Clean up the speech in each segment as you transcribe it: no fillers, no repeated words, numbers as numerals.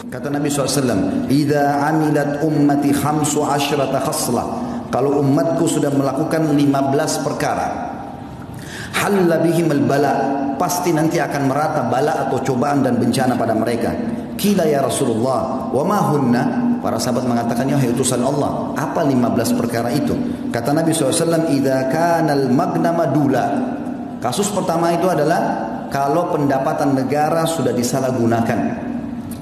Kata Nabi SAW, "Idza amilat ummati 15 khaslah." Kalau umatku sudah melakukan 15 perkara, halla bihimul bala, pasti nanti akan merata bala atau cobaan dan bencana pada mereka. Qila ya Rasulullah, wa ma hunna? Para sahabat mengatakan, ya utusan Allah, apa 15 perkara itu? Kata Nabi SAW, idza kanal magnama dula. Kasus pertama itu adalah kalau pendapatan negara sudah disalahgunakan.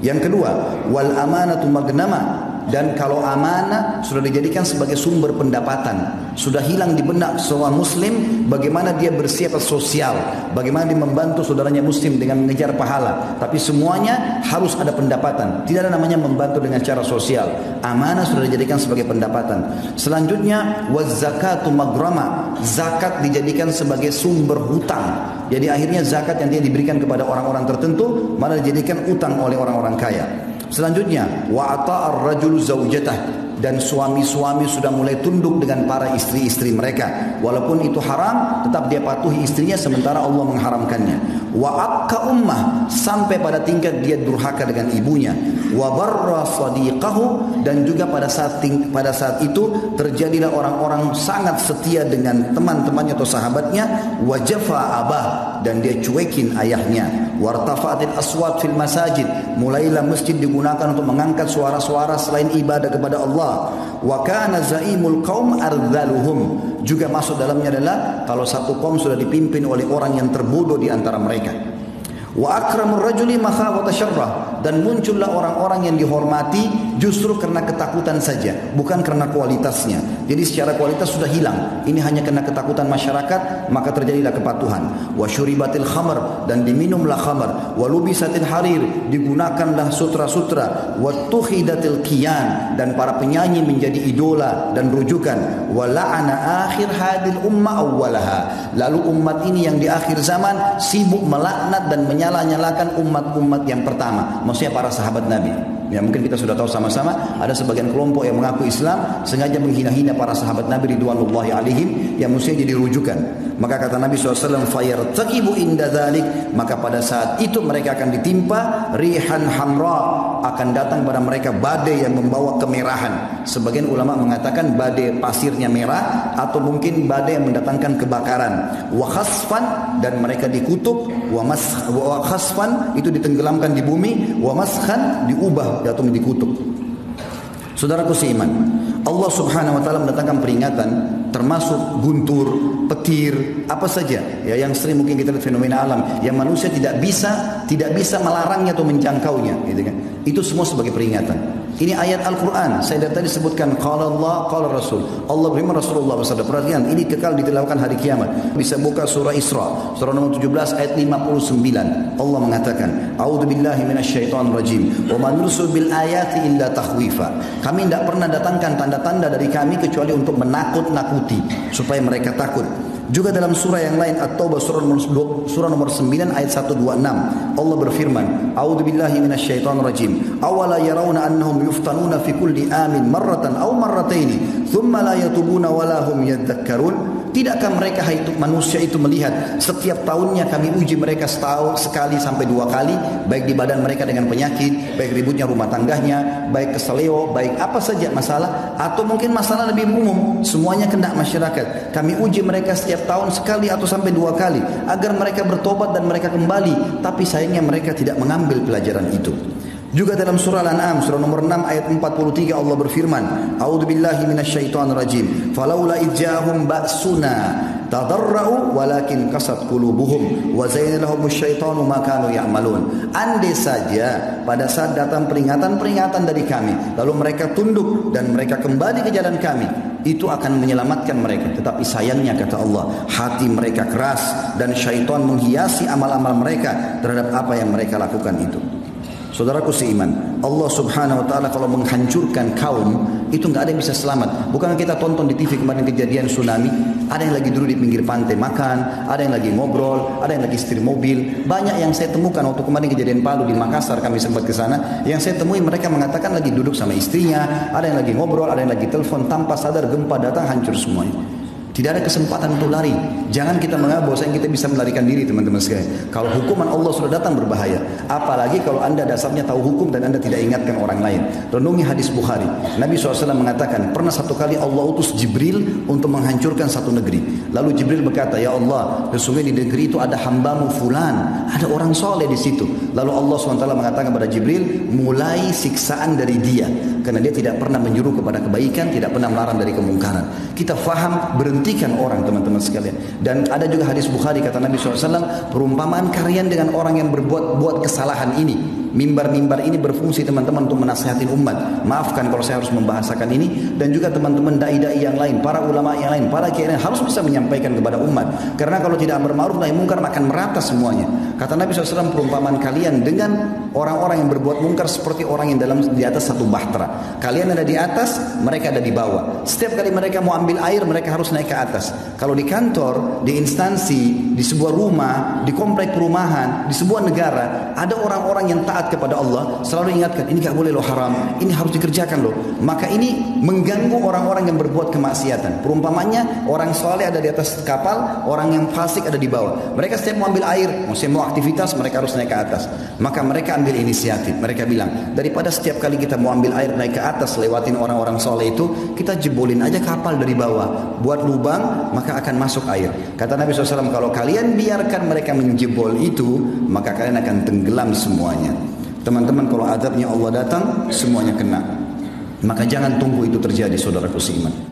Yang kedua, wal amanatu magnama, dan kalau amanah sudah dijadikan sebagai sumber pendapatan, sudah hilang di benak seorang muslim bagaimana dia bersifat sosial, bagaimana dia membantu saudaranya muslim dengan mengejar pahala, tapi semuanya harus ada pendapatan. Tidak ada namanya membantu dengan cara sosial. Amanah sudah dijadikan sebagai pendapatan. Selanjutnya waz zakatu magrama, zakat dijadikan sebagai sumber hutang. Jadi akhirnya zakat yang dia diberikan kepada orang-orang tertentu malah dijadikan utang oleh orang-orang kaya. Selanjutnya wa ata'ar rajulu zaujatah, dan suami-suami sudah mulai tunduk dengan para istri-istri mereka, walaupun itu haram tetap dia patuhi istrinya sementara Allah mengharamkannya. Wa aqqa ummah, sampai pada tingkat dia durhaka dengan ibunya. Wa barra sadiqahu, dan juga pada saat itu terjadilah orang-orang sangat setia dengan teman-temannya atau sahabatnya. Wa jafa abah, dan dia cuekin ayahnya. Wartafa'atil aswat fil masajid, mulailah masjid digunakan untuk mengangkat suara-suara selain ibadah kepada Allah. Wa kana zaimul qaum ardzaluhum, juga masuk dalamnya adalah kalau satu kaum sudah dipimpin oleh orang yang terbodoh di antara mereka. Wa akramur rajuli makhafata syarrah, dan muncullah orang-orang yang dihormati justru karena ketakutan saja, bukan karena kualitasnya. Jadi secara kualitas sudah hilang, ini hanya karena ketakutan masyarakat, maka terjadilah kepatuhan. Wa syuribatil khamr, dan diminumlah khamr. Wa lubisatil harir, digunakanlah sutra-sutra. Wa tukhidatil qiyan, dan para penyanyi menjadi idola dan rujukan. Wa la'ana akhir hadil umma awwalaha, lalu umat ini yang di akhir zaman sibuk melaknat dan menyala-nyalakan umat-umat yang pertama, maksudnya para sahabat Nabi. Ya, mungkin kita sudah tahu sama-sama ada sebagian kelompok yang mengaku Islam sengaja menghina-hina para sahabat Nabi ridwanullahi alaihim yang mestinya jadi rujukan. Maka kata Nabi SAW, fayartaqibu inda dzalik, maka pada saat itu mereka akan ditimpa rihan hamra, akan datang pada mereka badai yang membawa kemerahan. Sebagian ulama mengatakan badai pasirnya merah, atau mungkin badai yang mendatangkan kebakaran. Wa khasfan, dan mereka dikutuk. Wa khasfan, itu ditenggelamkan di bumi. Wa maskhan, diubah atau dikutuk. Saudaraku seiman, Allah Subhanahu wa taala mendatangkan peringatan termasuk guntur, petir, apa saja ya yang sering mungkin kita lihat fenomena alam yang manusia tidak bisa melarangnya atau menjangkaunya, gitu kan. Itu semua sebagai peringatan. Ini ayat Al-Quran. Saya dari tadi sebutkan qala Allah, qala Rasul. Allah beriman, Rasulullah bersabda. Perhatikan, ini kekal ditilawahkan hari kiamat. Bisa buka surah Isra, surah nomor 17 ayat 59. Allah mengatakan, a'udzubillahi minasyaitonir rajim. Wa ma nursil bil ayati illa takhwifa. Kami tidak pernah datangkan tanda-tanda dari kami kecuali untuk menakut-nakuti supaya mereka takut. Juga dalam surah yang lain At-Taubah surah nomor 9 ayat 126 Allah berfirman, a'udzubillahi minasyaitonir rajim. Awala yarawna annahum yuftanuna fi kulli amin marratan aw marrataini thumma la yatubuna wa la hum yadhakkarun. Tidakkah mereka manusia itu melihat setiap tahunnya kami uji mereka setahun sekali sampai 2 kali, baik di badan mereka dengan penyakit, baik ributnya rumah tangganya, baik keseleo, baik apa saja masalah, atau mungkin masalah lebih umum, semuanya kena masyarakat. Kami uji mereka setiap tahun sekali atau sampai 2 kali agar mereka bertobat dan mereka kembali, tapi sayangnya mereka tidak mengambil pelajaran itu. Juga dalam surah Al-An'am surah nomor 6 ayat 43 Allah berfirman, a'udzubillahi minasyaitonir rajim. Falaula idja'ahum ba'suna tadarra'u walakin qasat qulubuhum wa zayyana lahumus syaitanu ma kanu ya'malun. Andai saja pada saat datang peringatan-peringatan dari kami lalu mereka tunduk dan mereka kembali ke jalan kami, itu akan menyelamatkan mereka. Tetapi sayangnya kata Allah, hati mereka keras dan syaitan menghiasi amal-amal mereka terhadap apa yang mereka lakukan itu. Saudaraku seiman, Allah Subhanahu wa taala kalau menghancurkan kaum itu enggak ada yang bisa selamat. Bukan kita tonton di TV kemarin kejadian tsunami, ada yang lagi duduk di pinggir pantai makan, ada yang lagi ngobrol, ada yang lagi setir mobil. Banyak yang saya temukan waktu kemarin kejadian Palu di Makassar, kami sempat ke sana, yang saya temui mereka mengatakan lagi duduk sama istrinya, ada yang lagi ngobrol, ada yang lagi telepon, tanpa sadar gempa datang hancur semuanya. Tidak ada kesempatan untuk lari. Jangan kita menganggap bahwasanya kita bisa melarikan diri, teman-teman sekalian. Kalau hukuman Allah sudah datang berbahaya. Apalagi kalau anda dasarnya tahu hukum dan anda tidak ingatkan orang lain. Renungi hadis Bukhari. Nabi SAW mengatakan, pernah satu kali Allah utus Jibril untuk menghancurkan satu negeri. Lalu Jibril berkata, ya Allah, sesungguhnya di negeri itu ada hambamu fulan, ada orang soleh di situ. Lalu Allah SWT mengatakan kepada Jibril, mulai siksaan dari dia, karena dia tidak pernah menyuruh kepada kebaikan, tidak pernah melarang dari kemungkaran. Kita faham, berhentikan orang, teman-teman sekalian. Dan ada juga hadis Bukhari, kata Nabi SAW, perumpamaan kalian dengan orang yang berbuat kesalahan ini. Mimbar-mimbar ini berfungsi, teman-teman, untuk menasihatin umat. Maafkan kalau saya harus membahasakan ini. Dan juga teman-teman dai-dai yang lain, para ulama yang lain, para kiai yang harus bisa menyampaikan kepada umat. Karena kalau tidak amar ma'ruf nahi munkar akan merata semuanya. Kata Nabi SAW, perumpamaan kalian dengan orang-orang yang berbuat munkar seperti orang yang di atas satu bahtera. Kalian ada di atas, mereka ada di bawah. Setiap kali mereka mau ambil air, mereka harus naik ke atas. Kalau di kantor, di instansi, di sebuah rumah, di komplek perumahan, di sebuah negara, ada orang-orang yang taat kepada Allah, selalu ingatkan, ini gak boleh loh, haram, ini harus dikerjakan loh. Maka ini mengganggu orang-orang yang berbuat kemaksiatan. Perumpamannya, orang soleh ada di atas kapal, orang yang fasik ada di bawah. Mereka setiap mau ambil air, mau aktivitas, mereka harus naik ke atas. Maka mereka ambil inisiatif. Mereka bilang, daripada setiap kali kita mau ambil air naik ke atas, lewatin orang-orang soleh itu, kita jebolin aja kapal dari bawah, buat lubang, maka akan masuk air. Kata Nabi SAW, kalau kalian biarkan mereka menjebol itu, maka kalian akan tenggelam semuanya. Teman-teman, kalau azabnya Allah datang, semuanya kena. Maka jangan tunggu itu terjadi, saudaraku seiman.